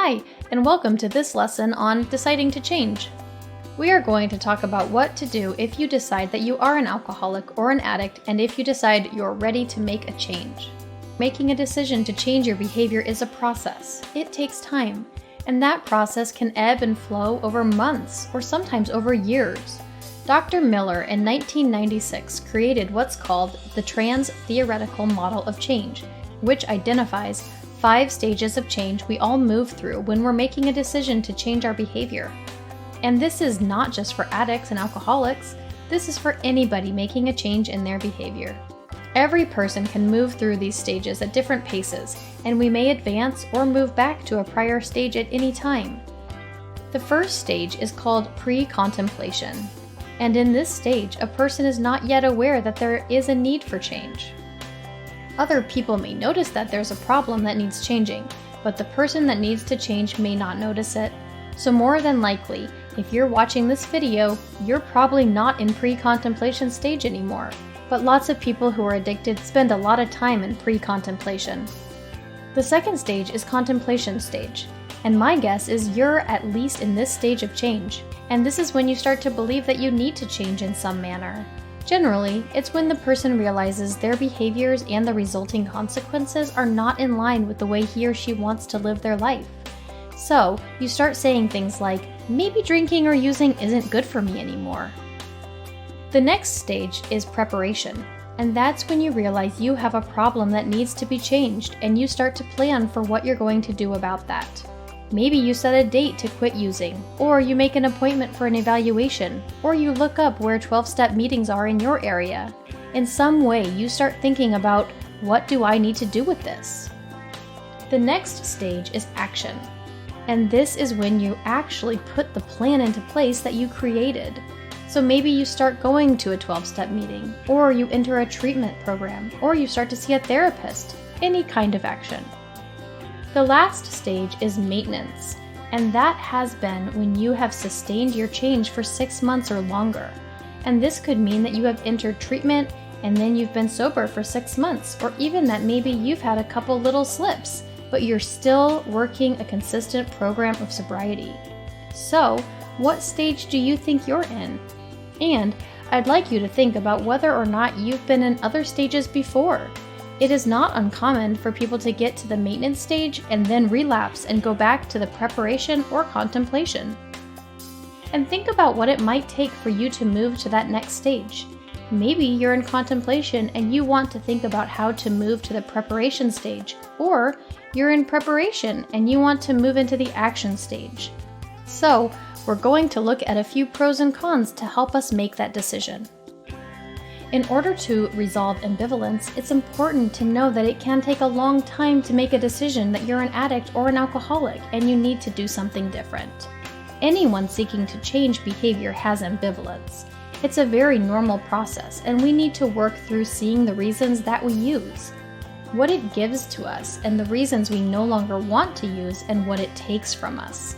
Hi, and welcome to this lesson on deciding to change. We are going to talk about what to do if you decide that you are an alcoholic or an addict, and if you decide you're ready to make a change. Making a decision to change your behavior is a process. It takes time, and that process can ebb and flow over months or sometimes over years. Dr. Miller in 1996 created what's called the Trans-Theoretical Model of Change, which identifies 5 stages of change we all move through when we're making a decision to change our behavior. And this is not just for addicts and alcoholics, this is for anybody making a change in their behavior. Every person can move through these stages at different paces, and we may advance or move back to a prior stage at any time. The first stage is called pre-contemplation, and in this stage, a person is not yet aware that there is a need for change. Other people may notice that there's a problem that needs changing, but the person that needs to change may not notice it. So more than likely, if you're watching this video, you're probably not in pre-contemplation stage anymore. But lots of people who are addicted spend a lot of time in pre-contemplation. The second stage is contemplation stage, and my guess is you're at least in this stage of change. And this is when you start to believe that you need to change in some manner. Generally, it's when the person realizes their behaviors and the resulting consequences are not in line with the way he or she wants to live their life. So, you start saying things like, maybe drinking or using isn't good for me anymore. The next stage is preparation, and that's when you realize you have a problem that needs to be changed and you start to plan for what you're going to do about that. Maybe you set a date to quit using, or you make an appointment for an evaluation, or you look up where 12-step meetings are in your area. In some way, you start thinking about, what do I need to do with this? The next stage is action, and this is when you actually put the plan into place that you created. So maybe you start going to a 12-step meeting, or you enter a treatment program, or you start to see a therapist, any kind of action. The last stage is maintenance, and that has been when you have sustained your change for 6 months or longer. And this could mean that you have entered treatment and then you've been sober for 6 months, or even that maybe you've had a couple little slips, but you're still working a consistent program of sobriety. So, what stage do you think you're in? And I'd like you to think about whether or not you've been in other stages before. It is not uncommon for people to get to the maintenance stage and then relapse and go back to the preparation or contemplation. And think about what it might take for you to move to that next stage. Maybe you're in contemplation and you want to think about how to move to the preparation stage, or you're in preparation and you want to move into the action stage. So, we're going to look at a few pros and cons to help us make that decision. In order to resolve ambivalence, it's important to know that it can take a long time to make a decision that you're an addict or an alcoholic and you need to do something different. Anyone seeking to change behavior has ambivalence. It's a very normal process, and we need to work through seeing the reasons that we use, what it gives to us, and the reasons we no longer want to use, and what it takes from us.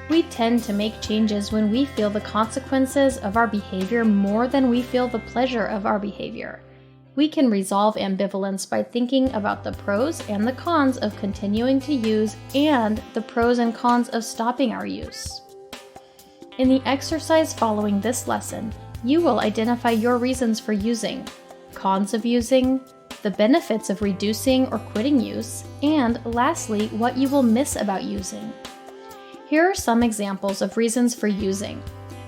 We tend to make changes when we feel the consequences of our behavior more than we feel the pleasure of our behavior. We can resolve ambivalence by thinking about the pros and the cons of continuing to use and the pros and cons of stopping our use. In the exercise following this lesson, you will identify your reasons for using, cons of using, the benefits of reducing or quitting use, and lastly, what you will miss about using. Here are some examples of reasons for using,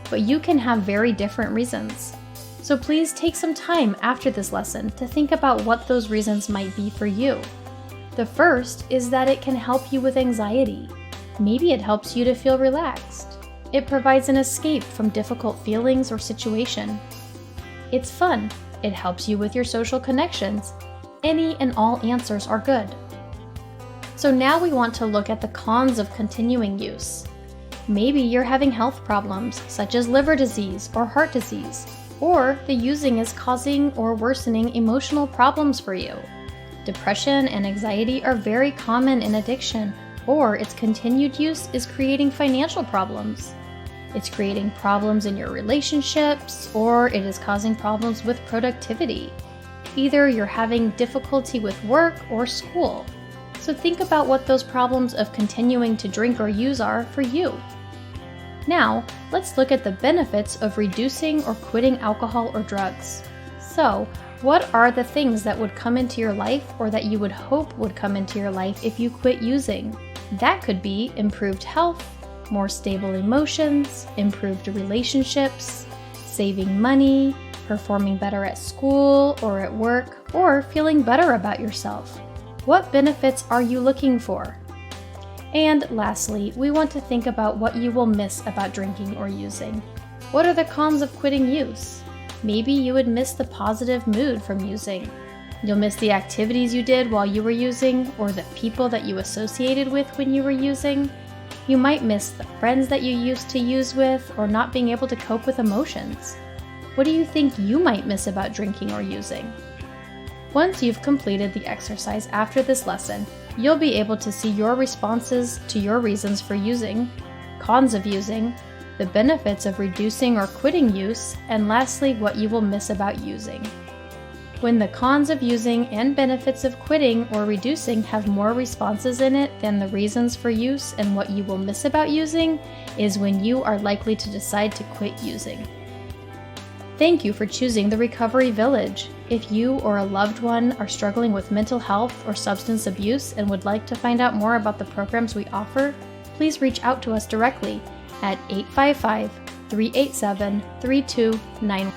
but you can have very different reasons. So please take some time after this lesson to think about what those reasons might be for you. The first is that it can help you with anxiety. Maybe it helps you to feel relaxed. It provides an escape from difficult feelings or situation. It's fun. It helps you with your social connections. Any and all answers are good. So now we want to look at the cons of continuing use. Maybe you're having health problems, such as liver disease or heart disease, or the using is causing or worsening emotional problems for you. Depression and anxiety are very common in addiction, or its continued use is creating financial problems. It's creating problems in your relationships, or it is causing problems with productivity. Either you're having difficulty with work or school. So think about what those problems of continuing to drink or use are for you. Now, let's look at the benefits of reducing or quitting alcohol or drugs. So, what are the things that would come into your life or that you would hope would come into your life if you quit using? That could be improved health, more stable emotions, improved relationships, saving money, performing better at school or at work, or feeling better about yourself. What benefits are you looking for? And lastly, we want to think about what you will miss about drinking or using. What are the cons of quitting use? Maybe you would miss the positive mood from using. You'll miss the activities you did while you were using, or the people that you associated with when you were using. You might miss the friends that you used to use with, or not being able to cope with emotions. What do you think you might miss about drinking or using? Once you've completed the exercise after this lesson, you'll be able to see your responses to your reasons for using, cons of using, the benefits of reducing or quitting use, and lastly, what you will miss about using. When the cons of using and benefits of quitting or reducing have more responses in it than the reasons for use and what you will miss about using, is when you are likely to decide to quit using. Thank you for choosing the Recovery Village. If you or a loved one are struggling with mental health or substance abuse and would like to find out more about the programs we offer, please reach out to us directly at 855-387-3291.